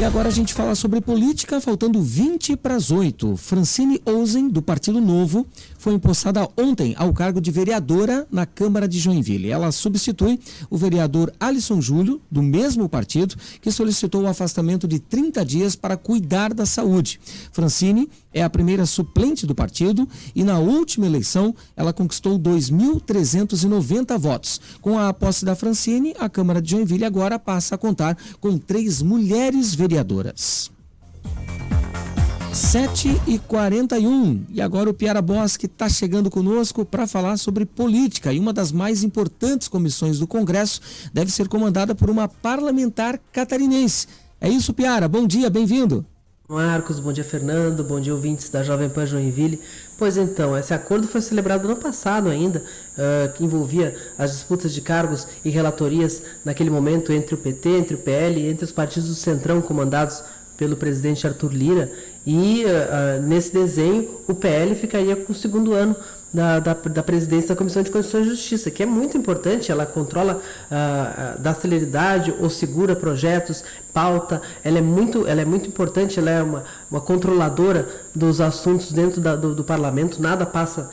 E agora a gente fala sobre política, faltando 20 para as 8. Francine Ozen, do Partido Novo, foi empossada ontem ao cargo de vereadora na Câmara de Joinville. Ela substitui o vereador Alisson Júlio, do mesmo partido, que solicitou o afastamento de 30 dias para cuidar da saúde. Francine é a primeira suplente do partido e na última eleição ela conquistou 2.390 votos. Com a posse da Francine, a Câmara de Joinville agora passa a contar com 3 mulheres vereadoras. 7h41 e agora o Piara Bosque está chegando conosco para falar sobre política, e uma das mais importantes comissões do Congresso deve ser comandada por uma parlamentar catarinense. É isso, Piara, bom dia, bem-vindo. Marcos, bom dia Fernando, bom dia ouvintes da Jovem Pan Joinville. Pois então, esse acordo foi celebrado no ano passado ainda, que envolvia as disputas de cargos e relatorias naquele momento entre o PT, entre o PL e entre os partidos do Centrão comandados pelo presidente Arthur Lira, e nesse desenho o PL ficaria com o segundo ano da presidência da Comissão de Constituição e Justiça, que é muito importante. Ela controla, dá celeridade ou segura projetos, pauta. Ela é muito importante, ela é uma controladora dos assuntos dentro do parlamento, nada passa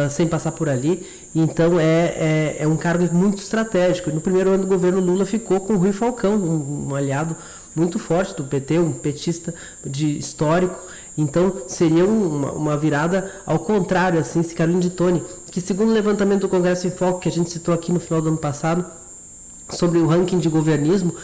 sem passar por ali. Então é um cargo muito estratégico. No primeiro ano do governo Lula ficou com o Rui Falcão, um aliado muito forte do PT, um petista de histórico. Então seria uma virada ao contrário, assim, esse Carolina de Toni, que segundo o levantamento do Congresso em Foco, que a gente citou aqui no final do ano passado, sobre o ranking de governismo,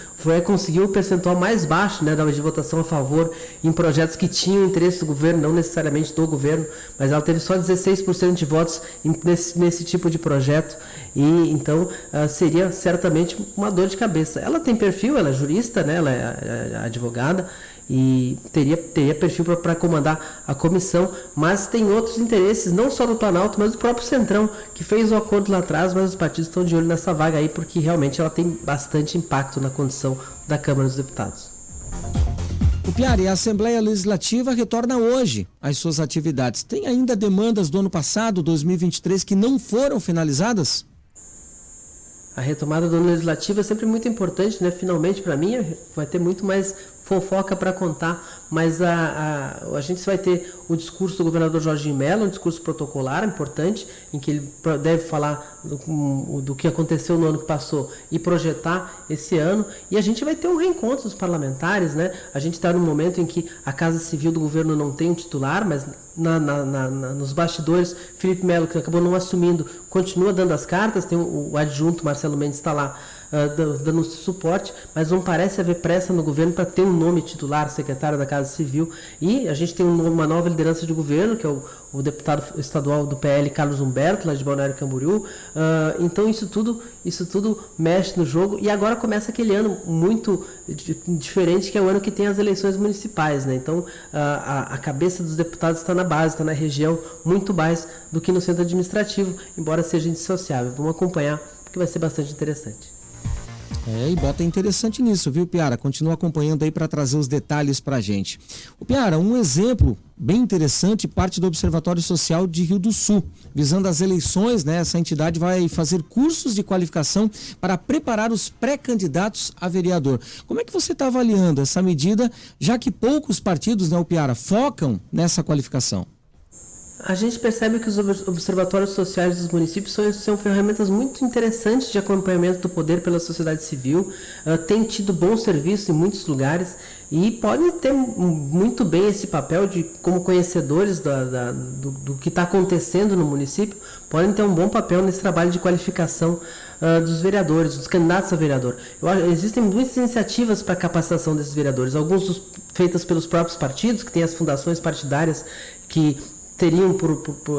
conseguiu o percentual mais baixo, né, de votação a favor em projetos que tinham interesse do governo, não necessariamente do governo, mas ela teve só 16% de votos nesse tipo de projeto, e então seria certamente uma dor de cabeça. Ela tem perfil, ela é jurista, né, ela é advogada, e teria perfil para comandar a comissão, mas tem outros interesses, não só do Planalto, mas do próprio Centrão, que fez o acordo lá atrás, mas os partidos estão de olho nessa vaga aí, porque realmente ela tem bastante impacto na condição da Câmara dos Deputados. O Piara, e a Assembleia Legislativa retorna hoje às suas atividades. Tem ainda demandas do ano passado, 2023, que não foram finalizadas? A retomada do ano legislativo é sempre muito importante, né? Finalmente, para mim, vai ter muito mais fofoca para contar, mas a gente vai ter o discurso do governador Jorginho Mello, um discurso protocolar importante, em que ele deve falar do que aconteceu no ano que passou e projetar esse ano, e a gente vai ter um reencontro dos parlamentares, né? A gente está num momento em que a Casa Civil do governo não tem um titular, mas nos bastidores, Felipe Melo, que acabou não assumindo, continua dando as cartas, tem o adjunto Marcelo Mendes está lá dando suporte, mas não parece haver pressa no governo para ter um nome titular, secretário da Casa Civil, e a gente tem uma nova liderança de governo, que é o deputado estadual do PL, Carlos Humberto, lá de Balneário Camboriú. Então isso tudo mexe no jogo, e agora começa aquele ano muito diferente, que é o ano que tem as eleições municipais, né? Então a cabeça dos deputados está na base, está na região, muito mais do que no centro administrativo, embora seja indissociável. Vamos acompanhar, porque vai ser bastante interessante. E bota interessante nisso, viu, Piara? Continua acompanhando aí para trazer os detalhes para a gente. O Piara, um exemplo bem interessante, parte do Observatório Social de Rio do Sul. Visando as eleições, né, essa entidade vai fazer cursos de qualificação para preparar os pré-candidatos a vereador. Como é que você está avaliando essa medida, já que poucos partidos, né, o Piara, focam nessa qualificação? A gente percebe que os observatórios sociais dos municípios são ferramentas muito interessantes de acompanhamento do poder pela sociedade civil, têm tido bons serviços em muitos lugares e podem ter muito bem esse papel de, como conhecedores do que está acontecendo no município, podem ter um bom papel nesse trabalho de qualificação dos vereadores, dos candidatos a vereador. Existem muitas iniciativas para a capacitação desses vereadores, alguns feitas pelos próprios partidos, que têm as fundações partidárias que teriam,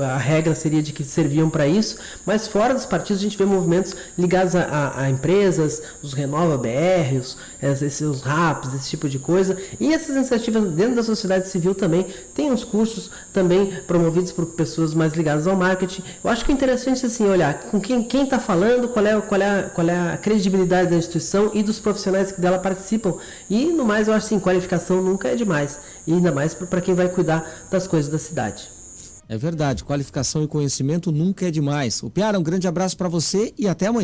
a regra seria de que serviam para isso, mas fora dos partidos a gente vê movimentos ligados a empresas, os Renova BR, os RAPs, esse tipo de coisa, e essas iniciativas dentro da sociedade civil também, tem uns cursos também promovidos por pessoas mais ligadas ao marketing. Eu acho que é interessante assim, olhar com quem está falando, qual é a credibilidade da instituição e dos profissionais que dela participam, e no mais eu acho assim, qualificação nunca é demais, e ainda mais para quem vai cuidar das coisas da cidade. É verdade, qualificação e conhecimento nunca é demais. O Piara, um grande abraço para você e até amanhã.